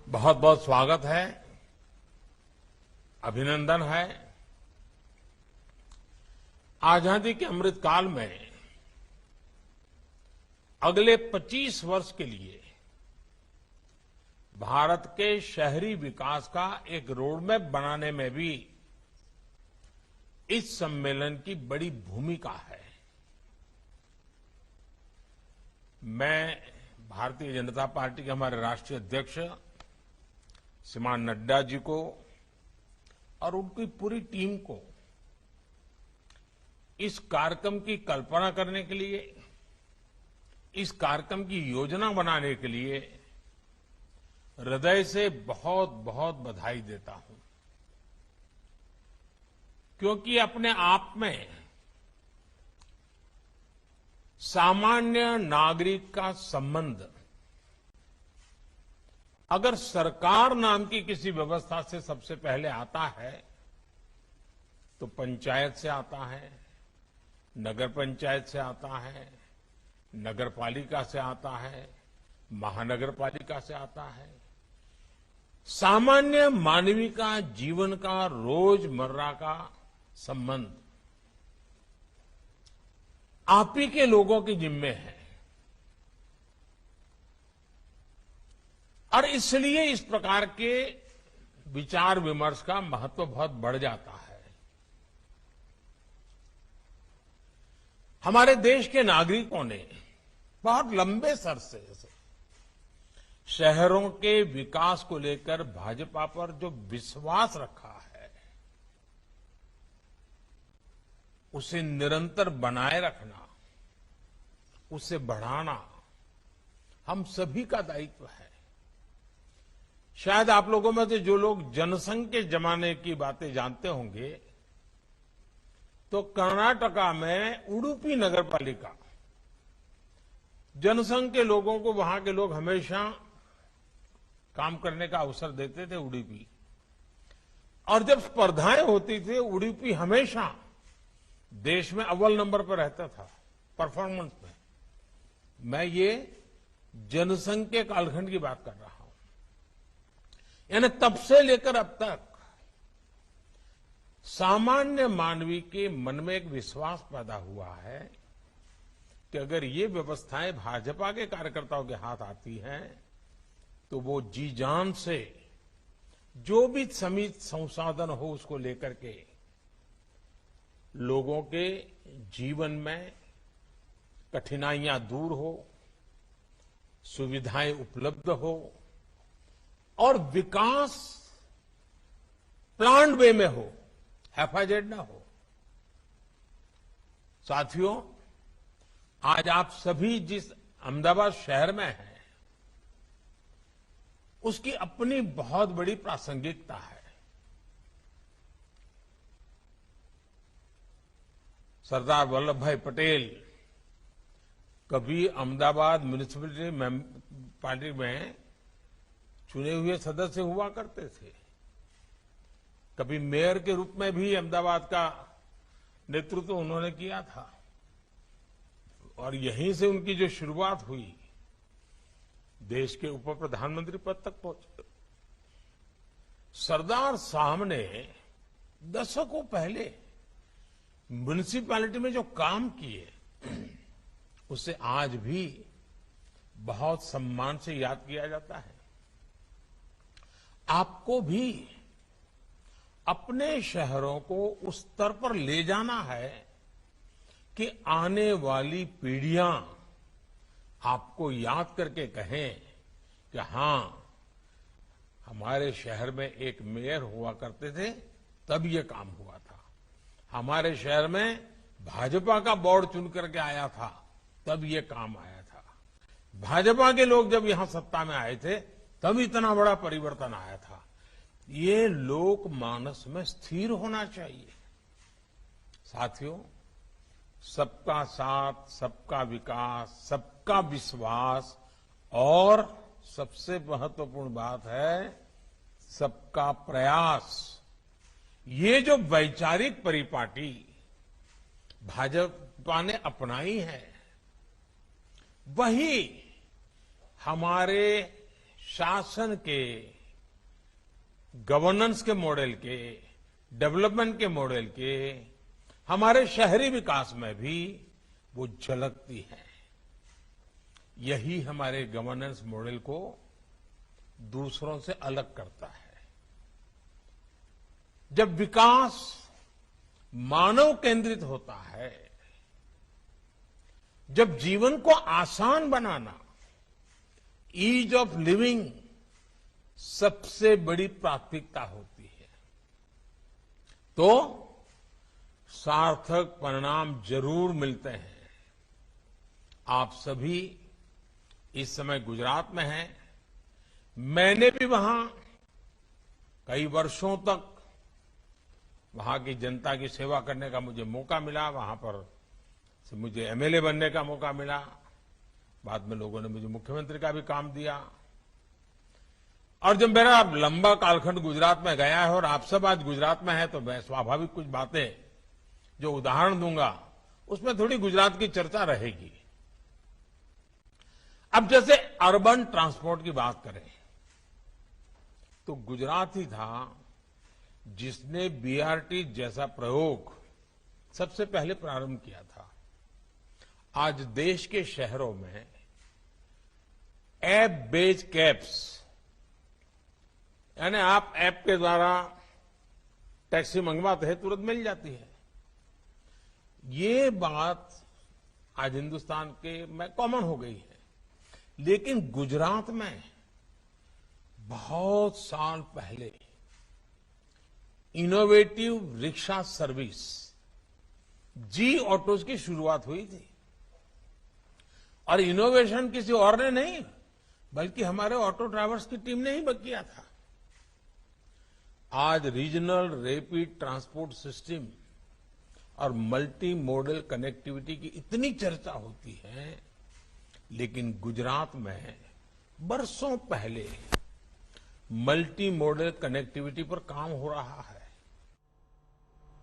बहुत बहुत स्वागत है, अभिनंदन है। आजादी के अमृत काल में अगले 25 वर्ष के लिए भारत के शहरी विकास का एक रोडमैप बनाने में भी इस सम्मेलन की बड़ी भूमिका है। मैं भारतीय जनता पार्टी के हमारे राष्ट्रीय अध्यक्ष श्रीमान नड्डा जी को और उनकी पूरी टीम को इस कार्यक्रम की कल्पना करने के लिए, इस कार्यक्रम की योजना बनाने के लिए हृदय से बहुत बहुत बधाई देता हूं, क्योंकि अपने आप में सामान्य नागरिक का संबंध अगर सरकार नाम की किसी व्यवस्था से सबसे पहले आता है तो पंचायत से आता है, नगर पंचायत से आता है, नगर पालिका से आता है, महानगर पालिका से आता है। सामान्य मानवीय का जीवन का रोजमर्रा का संबंध आप ही के लोगों के जिम्मे है और इसलिए इस प्रकार के विचार विमर्श का महत्व बहुत बढ़ जाता है। हमारे देश के नागरिकों ने बहुत लंबे अरसे से शहरों के विकास को लेकर भाजपा पर जो विश्वास रखा है उसे निरंतर बनाए रखना, उसे बढ़ाना हम सभी का दायित्व है। शायद आप लोगों में से जो लोग जनसंघ के जमाने की बातें जानते होंगे तो कर्नाटका में उडुपी नगर पालिका, जनसंघ के लोगों को वहां के लोग हमेशा काम करने का अवसर देते थे उडुपी, और जब स्पर्धाएं होती थी उडुपी हमेशा देश में अव्वल नंबर पर रहता था परफॉर्मेंस में। मैं ये जनसंघ के कालखंड की बात कर रहा हूं, यानी तब से लेकर अब तक सामान्य मानवीय के मन में एक विश्वास पैदा हुआ है कि अगर ये व्यवस्थाएं भाजपा के कार्यकर्ताओं के हाथ आती हैं तो वो जी जान से जो भी सीमित संसाधन हो उसको लेकर के लोगों के जीवन में कठिनाइयां दूर हो, सुविधाएं उपलब्ध हो और विकास प्लान्ड वे में हो, हैफाजेड ना हो। साथियों, आज आप सभी जिस अहमदाबाद शहर में हैं उसकी अपनी बहुत बड़ी प्रासंगिकता है। सरदार वल्लभ भाई पटेल कभी अहमदाबाद म्युनिसिपैलिटी पार्टी में चुने हुए सदस्य हुआ करते थे, कभी मेयर के रूप में भी अहमदाबाद का नेतृत्व उन्होंने किया था और यहीं से उनकी जो शुरुआत हुई देश के उप प्रधानमंत्री पद तक पहुंचे। सरदार साहब ने दशकों पहले म्युनिसिपैलिटी में जो काम किए उसे आज भी बहुत सम्मान से याद किया जाता है। आपको भी अपने शहरों को उस स्तर पर ले जाना है कि आने वाली पीढ़ियां आपको याद करके कहें कि हां, हमारे शहर में एक मेयर हुआ करते थे तब ये काम हुआ था, हमारे शहर में भाजपा का बोर्ड चुन करके आया था तब ये काम आया था, भाजपा के लोग जब यहां सत्ता में आए थे तब इतना बड़ा परिवर्तन आया था। ये लोक मानस में स्थिर होना चाहिए। साथियों, सबका साथ, सबका विकास, सबका विश्वास और सबसे महत्वपूर्ण बात है सबका प्रयास। ये जो वैचारिक परिपाटी भाजपा ने अपनाई है वही हमारे शासन के गवर्नेंस के मॉडल के, डेवलपमेंट के मॉडल के, हमारे शहरी विकास में भी वो झलकती है। यही हमारे गवर्नेंस मॉडल को दूसरों से अलग करता है। जब विकास मानव केंद्रित होता है, जब जीवन को आसान बनाना, ईज ऑफ लिविंग सबसे बड़ी प्राथमिकता होती है, तो सार्थक परिणाम जरूर मिलते हैं। आप सभी इस समय गुजरात में हैं। मैंने भी वहां कई वर्षों तक वहां की जनता की सेवा करने का मुझे मौका मिला। वहां पर से मुझे एमएलए बनने का मौका मिला। बाद में लोगों ने मुझे मुख्यमंत्री का भी काम दिया। और जब मेरा लंबा कालखंड गुजरात में गया है और आप सब आज गुजरात में है, तो मैं स्वाभाविक कुछ बातें जो उदाहरण दूंगा उसमें थोड़ी गुजरात की चर्चा रहेगी। अब जैसे अर्बन ट्रांसपोर्ट की बात करें तो गुजरात ही था जिसने बीआरटी जैसा प्रयोग सबसे पहले प्रारंभ किया था। आज देश के शहरों में ऐप बेस्ड कैब्स, यानी आप ऐप के द्वारा टैक्सी मंगवाते हैं, तुरंत मिल जाती है। ये बात आज हिंदुस्तान के में कॉमन हो गई है। लेकिन गुजरात में बहुत साल पहले इनोवेटिव रिक्शा सर्विस जी ऑटोज की शुरुआत हुई थी। और इनोवेशन किसी और ने नहीं, बल्कि हमारे ऑटो ड्राइवर्स की टीम ने ही किया था। आज रीजनल रैपिड ट्रांसपोर्ट सिस्टम और मल्टी मॉडल कनेक्टिविटी की इतनी चर्चा होती है, लेकिन गुजरात में बरसों पहले मल्टी मॉडल कनेक्टिविटी पर काम हो रहा है।